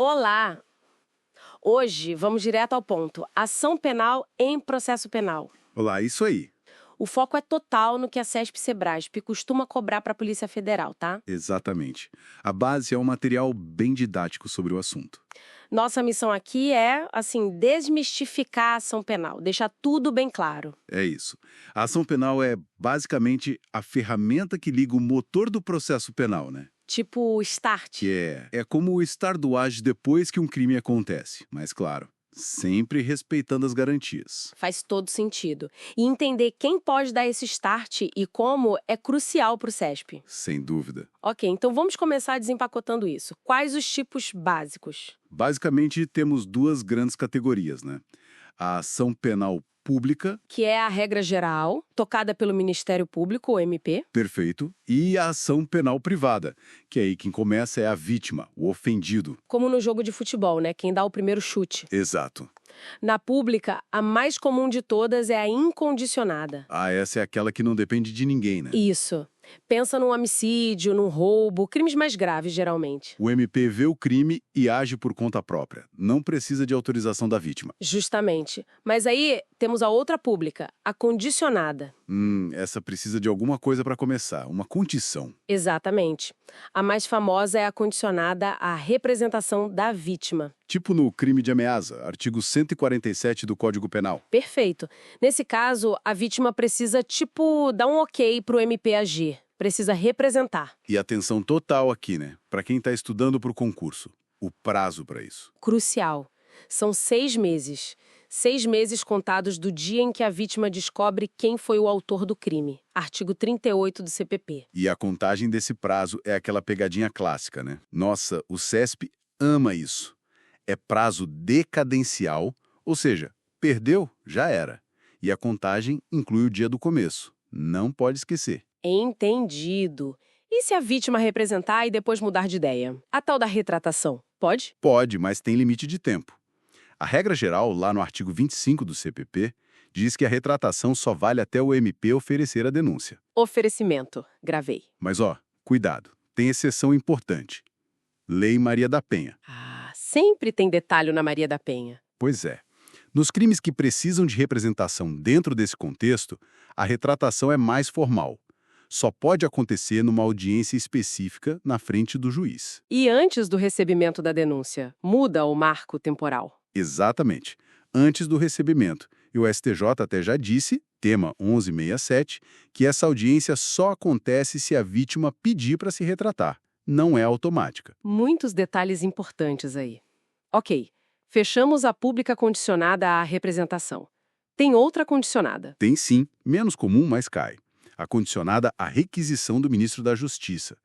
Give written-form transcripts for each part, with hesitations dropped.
Olá! Hoje vamos direto ao ponto. Ação penal em processo penal. Olá, isso aí. O foco é total no que a CESP-Sebrasp costuma cobrar para a Polícia Federal, tá? Exatamente. A base é um material bem didático sobre o assunto. Nossa missão aqui é, desmistificar a ação penal, deixar tudo bem claro. É isso. A ação penal é basicamente a ferramenta que liga o motor do processo penal, né? Tipo o start. É como o estardo age depois que um crime acontece, mas claro, sempre respeitando as garantias. Faz todo sentido. E entender quem pode dar esse start e como é crucial para o CESP. Sem dúvida. Ok, então vamos começar desempacotando isso. Quais os tipos básicos? Basicamente, temos duas grandes categorias, né? A ação penal pública, Que é a regra geral, tocada pelo Ministério Público, o MP. perfeito, e a ação penal privada, que aí quem começa é a vítima, o ofendido. Como no jogo de futebol, né? Quem dá o primeiro chute. Exato. Na pública, a mais comum de todas é a incondicionada. Ah, essa é aquela que não depende de ninguém, né? Isso. Pensa num homicídio, num roubo, crimes mais graves, geralmente. O MP vê o crime e age por conta própria. Não precisa de autorização da vítima. Justamente. Mas aí temos a outra pública, a condicionada. Essa precisa de alguma coisa para começar, uma condição. Exatamente. A mais famosa é a condicionada à representação da vítima. Tipo no crime de ameaça, artigo 147 do Código Penal. Perfeito. Nesse caso, a vítima precisa, dar um ok pro MP agir. Precisa representar. E atenção total aqui, né? Para quem está estudando para o concurso. O prazo para isso. Crucial. São 6 meses. 6 meses contados do dia em que a vítima descobre quem foi o autor do crime. Artigo 38 do CPP. E a contagem desse prazo é aquela pegadinha clássica, né? Nossa, o CESP ama isso. É prazo decadencial, ou seja, perdeu, já era. E a contagem inclui o dia do começo. Não pode esquecer. Entendido. E se a vítima representar e depois mudar de ideia? A tal da retratação, pode? Pode, mas tem limite de tempo. A regra geral, lá no artigo 25 do CPP, diz que a retratação só vale até o MP oferecer a denúncia. Oferecimento. Gravei. Mas cuidado, tem exceção importante. Lei Maria da Penha. Ah, sempre tem detalhe na Maria da Penha. Pois é. Nos crimes que precisam de representação dentro desse contexto, a retratação é mais formal. Só pode acontecer numa audiência específica na frente do juiz. E antes do recebimento da denúncia, muda o marco temporal. Exatamente. Antes do recebimento. E o STJ até já disse, tema 1167, que essa audiência só acontece se a vítima pedir para se retratar. Não é automática. Muitos detalhes importantes aí. Ok, fechamos a pública condicionada à representação. Tem outra condicionada. Tem sim, menos comum, mas cai. A condicionada à requisição do ministro da Justiça.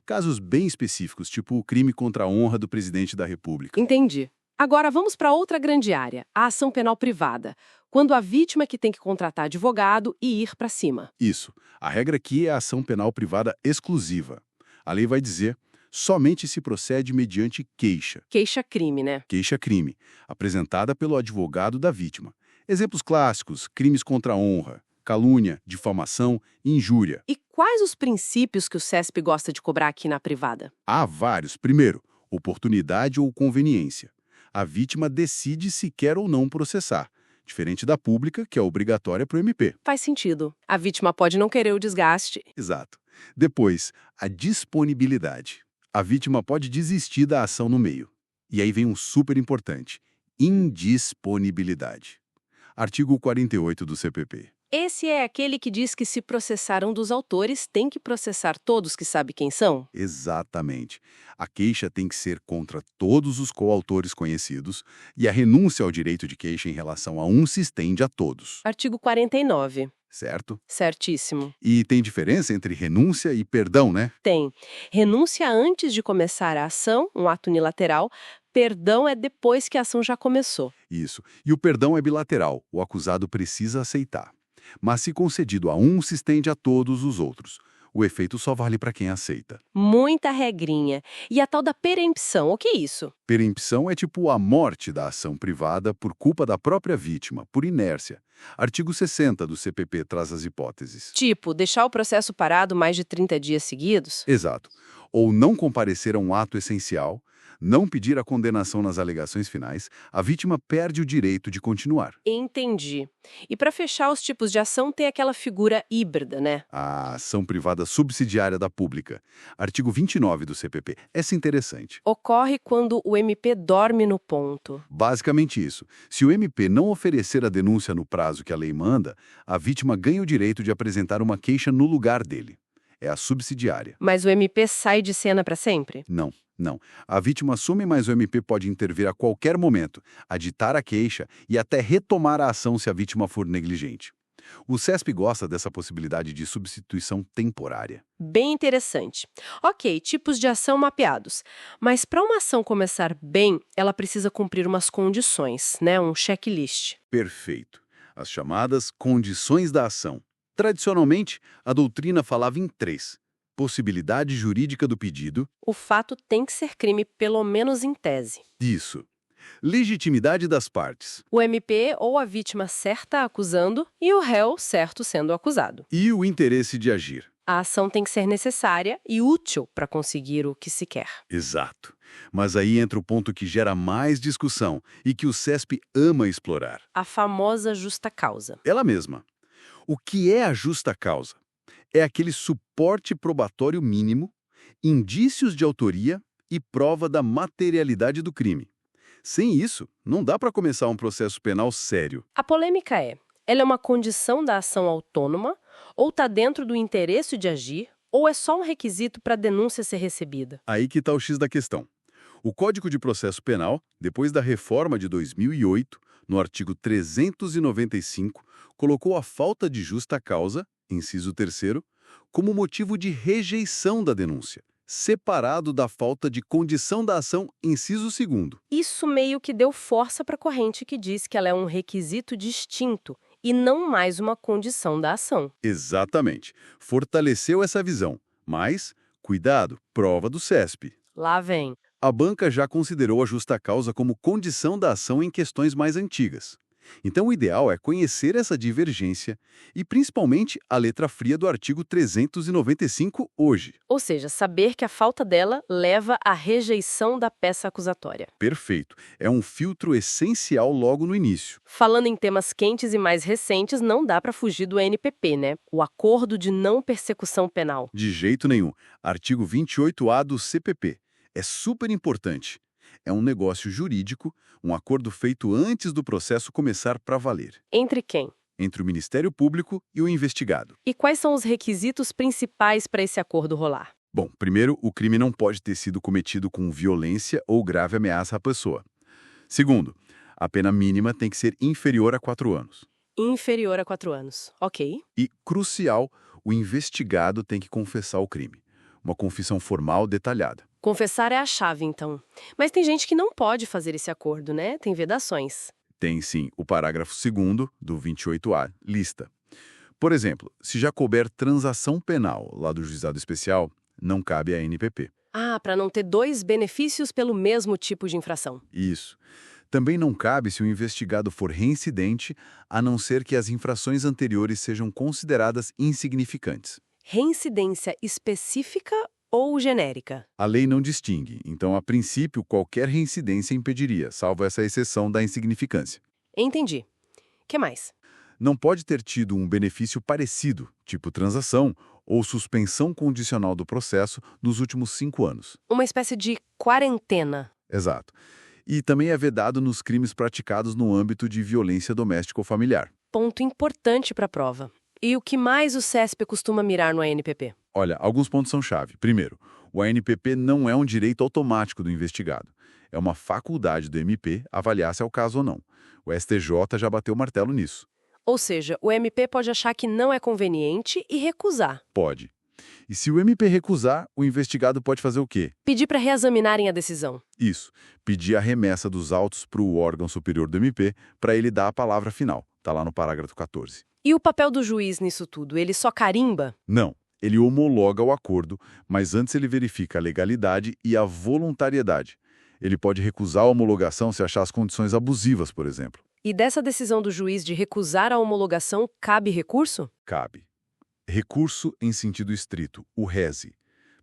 Casos bem específicos, tipo o crime contra a honra do presidente da República. Entendi. Agora vamos para outra grande área, a ação penal privada, quando a vítima é que tem que contratar advogado e ir para cima. Isso. A regra aqui é a ação penal privada exclusiva. A lei vai dizer, somente se procede mediante queixa. Queixa-crime, né? Queixa-crime, apresentada pelo advogado da vítima. Exemplos clássicos, crimes contra a honra, calúnia, difamação e injúria. E quais os princípios que o CESP gosta de cobrar aqui na privada? Há vários. Primeiro, oportunidade ou conveniência. A vítima decide se quer ou não processar, diferente da pública, que é obrigatória para o MP. Faz sentido. A vítima pode não querer o desgaste. Exato. Depois, a disponibilidade. A vítima pode desistir da ação no meio. E aí vem um super importante: indisponibilidade. Artigo 48 do CPP. Esse é aquele que diz que se processar um dos autores, tem que processar todos que sabe quem são? Exatamente. A queixa tem que ser contra todos os coautores conhecidos e a renúncia ao direito de queixa em relação a um se estende a todos. Artigo 49. Certo? Certíssimo. E tem diferença entre renúncia e perdão, né? Tem. Renúncia antes de começar a ação, um ato unilateral. Perdão é depois que a ação já começou. Isso. E o perdão é bilateral. O acusado precisa aceitar. Mas se concedido a um, se estende a todos os outros. O efeito só vale para quem aceita. Muita regrinha. E a tal da perempção, o que é isso? Perempção é tipo a morte da ação privada por culpa da própria vítima, por inércia. Artigo 60 do CPP traz as hipóteses. Tipo, deixar o processo parado mais de 30 dias seguidos? Exato. Ou não comparecer a um ato essencial, não pedir a condenação nas alegações finais, a vítima perde o direito de continuar. Entendi. E para fechar os tipos de ação, tem aquela figura híbrida, né? A ação privada subsidiária da pública. Artigo 29 do CPP. Essa é interessante. Ocorre quando o MP dorme no ponto. Basicamente isso. Se o MP não oferecer a denúncia no prazo que a lei manda, a vítima ganha o direito de apresentar uma queixa no lugar dele. É a subsidiária. Mas o MP sai de cena para sempre? Não, não. A vítima assume, mas o MP pode intervir a qualquer momento, aditar a queixa e até retomar a ação se a vítima for negligente. O CESP gosta dessa possibilidade de substituição temporária. Bem interessante. Ok, tipos de ação mapeados. Mas para uma ação começar bem, ela precisa cumprir umas condições, né? Um checklist. Perfeito. As chamadas condições da ação. Tradicionalmente, a doutrina falava em 3. Possibilidade jurídica do pedido. O fato tem que ser crime, pelo menos em tese. Isso. Legitimidade das partes. O MP ou a vítima certa acusando e o réu certo sendo acusado. E o interesse de agir. A ação tem que ser necessária e útil para conseguir o que se quer. Exato. Mas aí entra o ponto que gera mais discussão e que o CESP ama explorar. A famosa justa causa. Ela mesma. O que é a justa causa? É aquele suporte probatório mínimo, indícios de autoria e prova da materialidade do crime. Sem isso, não dá para começar um processo penal sério. A polêmica é, ela é uma condição da ação autônoma, ou está dentro do interesse de agir, ou é só um requisito para a denúncia ser recebida? Aí que está o X da questão. O Código de Processo Penal, depois da reforma de 2008, no artigo 395, colocou a falta de justa causa, inciso 3º, como motivo de rejeição da denúncia, separado da falta de condição da ação, inciso 2º. Isso meio que deu força para a corrente que diz que ela é um requisito distinto e não mais uma condição da ação. Exatamente. Fortaleceu essa visão. Mas, cuidado, prova do CESP. Lá vem. A banca já considerou a justa causa como condição da ação em questões mais antigas. Então, o ideal é conhecer essa divergência e, principalmente, a letra fria do artigo 395 hoje. Ou seja, saber que a falta dela leva à rejeição da peça acusatória. Perfeito. É um filtro essencial logo no início. Falando em temas quentes e mais recentes, não dá para fugir do ANPP, né? O Acordo de Não Persecução Penal. De jeito nenhum. Artigo 28A do CPP. É super importante. É um negócio jurídico, um acordo feito antes do processo começar para valer. Entre quem? Entre o Ministério Público e o investigado. E quais são os requisitos principais para esse acordo rolar? Bom, primeiro, o crime não pode ter sido cometido com violência ou grave ameaça à pessoa. Segundo, a pena mínima tem que ser inferior a 4 anos. Inferior a 4 anos. Ok. E, crucial, o investigado tem que confessar o crime. Uma confissão formal detalhada. Confessar é a chave, então. Mas tem gente que não pode fazer esse acordo, né? Tem vedações. Tem, sim, o parágrafo 2º do 28A, lista. Por exemplo, se já couber transação penal lá do juizado especial, não cabe a NPP. Ah, para não ter 2 benefícios pelo mesmo tipo de infração. Isso. Também não cabe se o investigado for reincidente, a não ser que as infrações anteriores sejam consideradas insignificantes. Reincidência específica ou genérica? A lei não distingue, então, a princípio, qualquer reincidência impediria, salvo essa exceção da insignificância. Entendi. Que mais? Não pode ter tido um benefício parecido, tipo transação ou suspensão condicional do processo, nos últimos 5 anos. Uma espécie de quarentena. Exato. E também é vedado nos crimes praticados no âmbito de violência doméstica ou familiar. Ponto importante para a prova. E o que mais o CESP costuma mirar no ANPP? Olha, alguns pontos são chave. Primeiro, o ANPP não é um direito automático do investigado. É uma faculdade do MP avaliar se é o caso ou não. O STJ já bateu o martelo nisso. Ou seja, o MP pode achar que não é conveniente e recusar. Pode. E se o MP recusar, o investigado pode fazer o quê? Pedir para reexaminarem a decisão. Isso. Pedir a remessa dos autos para o órgão superior do MP para ele dar a palavra final. Está lá no parágrafo 14. E o papel do juiz nisso tudo? Ele só carimba? Não. Ele homologa o acordo, mas antes ele verifica a legalidade e a voluntariedade. Ele pode recusar a homologação se achar as condições abusivas, por exemplo. E dessa decisão do juiz de recusar a homologação, cabe recurso? Cabe. Recurso em sentido estrito, o rese.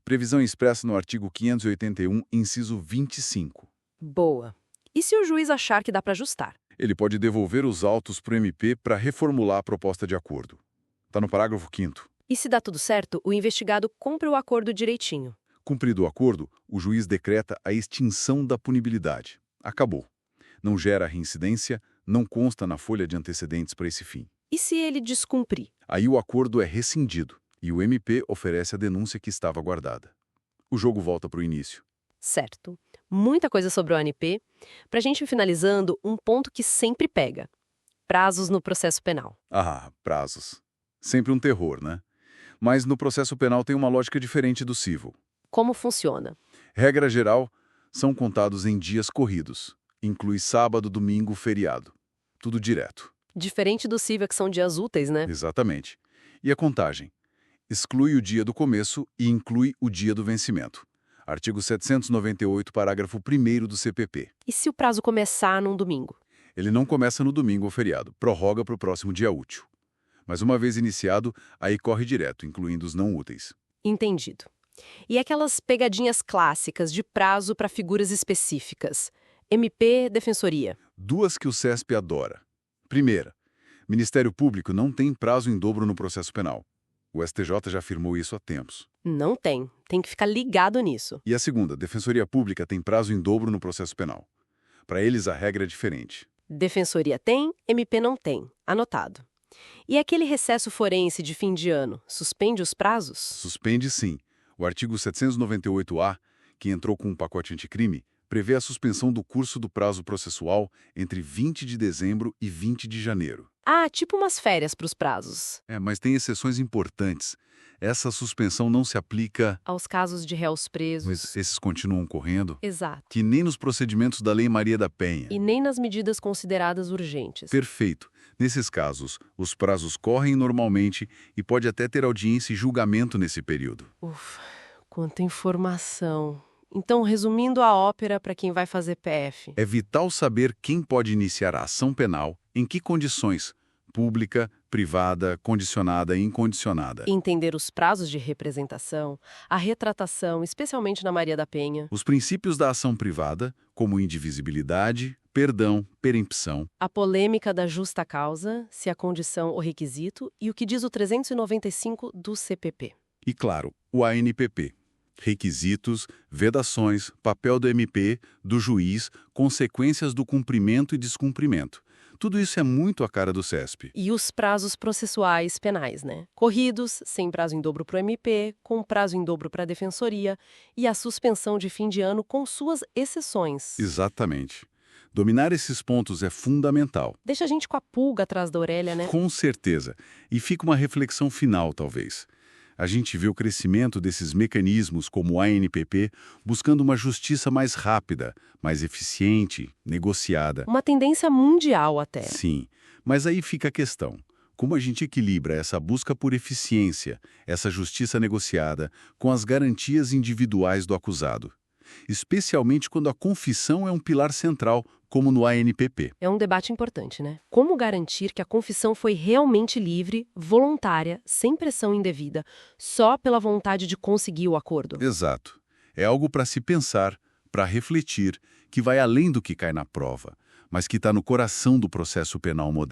Previsão expressa no artigo 581, inciso 25. Boa. E se o juiz achar que dá para ajustar? Ele pode devolver os autos para o MP para reformular a proposta de acordo. Está no parágrafo 5º. E se dá tudo certo, o investigado cumpre o acordo direitinho. Cumprido o acordo, o juiz decreta a extinção da punibilidade. Acabou. Não gera reincidência, não consta na folha de antecedentes para esse fim. E se ele descumprir? Aí o acordo é rescindido e o MP oferece a denúncia que estava guardada. O jogo volta para o início. Certo. Muita coisa sobre o ANP. Para a gente ir finalizando, um ponto que sempre pega. Prazos no processo penal. Ah, prazos. Sempre um terror, né? Mas no processo penal tem uma lógica diferente do civil. Como funciona? Regra geral, são contados em dias corridos. Inclui sábado, domingo, feriado. Tudo direto. Diferente do civil, que são dias úteis, né? Exatamente. E a contagem? Exclui o dia do começo e inclui o dia do vencimento. Artigo 798, parágrafo 1º do CPP. E se o prazo começar num domingo? Ele não começa no domingo ou feriado, prorroga para o próximo dia útil. Mas uma vez iniciado, aí corre direto, incluindo os não úteis. Entendido. E aquelas pegadinhas clássicas de prazo para figuras específicas? MP, Defensoria. Duas que o CESP adora. Primeira, Ministério Público não tem prazo em dobro no processo penal. O STJ já afirmou isso há tempos. Não tem. Tem que ficar ligado nisso. E a segunda, Defensoria Pública tem prazo em dobro no processo penal. Para eles, a regra é diferente. Defensoria tem, MP não tem. Anotado. E aquele recesso forense de fim de ano, suspende os prazos? Suspende sim. O artigo 798-A, que entrou com um pacote anticrime, prevê a suspensão do curso do prazo processual entre 20 de dezembro e 20 de janeiro. Ah, tipo umas férias para os prazos. Mas tem exceções importantes. Essa suspensão não se aplica... Aos casos de réus presos. Mas esses continuam correndo? Exato. Que nem nos procedimentos da Lei Maria da Penha. E nem nas medidas consideradas urgentes. Perfeito. Nesses casos, os prazos correm normalmente e pode até ter audiência e julgamento nesse período. Ufa, quanta informação. Então, resumindo a ópera para quem vai fazer PF. É vital saber quem pode iniciar a ação penal, em que condições, pública, privada, condicionada e incondicionada. Entender os prazos de representação, a retratação, especialmente na Maria da Penha. Os princípios da ação privada, como indivisibilidade, perdão, perempção. A polêmica da justa causa, se a condição ou requisito, e o que diz o 395 do CPP. E, claro, o ANPP. Requisitos, vedações, papel do MP, do juiz, consequências do cumprimento e descumprimento. Tudo isso é muito a cara do CESP. E os prazos processuais penais, né? Corridos, sem prazo em dobro para o MP, com prazo em dobro para a Defensoria e a suspensão de fim de ano com suas exceções. Exatamente. Dominar esses pontos é fundamental. Deixa a gente com a pulga atrás da orelha, né? Com certeza. E fica uma reflexão final, talvez. A gente vê o crescimento desses mecanismos como o ANPP buscando uma justiça mais rápida, mais eficiente, negociada. Uma tendência mundial até. Sim, mas aí fica a questão. Como a gente equilibra essa busca por eficiência, essa justiça negociada, com as garantias individuais do acusado? Especialmente quando a confissão é um pilar central, como no ANPP. É um debate importante, né? Como garantir que a confissão foi realmente livre, voluntária, sem pressão indevida, só pela vontade de conseguir o acordo? Exato. É algo para se pensar, para refletir, que vai além do que cai na prova, mas que está no coração do processo penal moderno.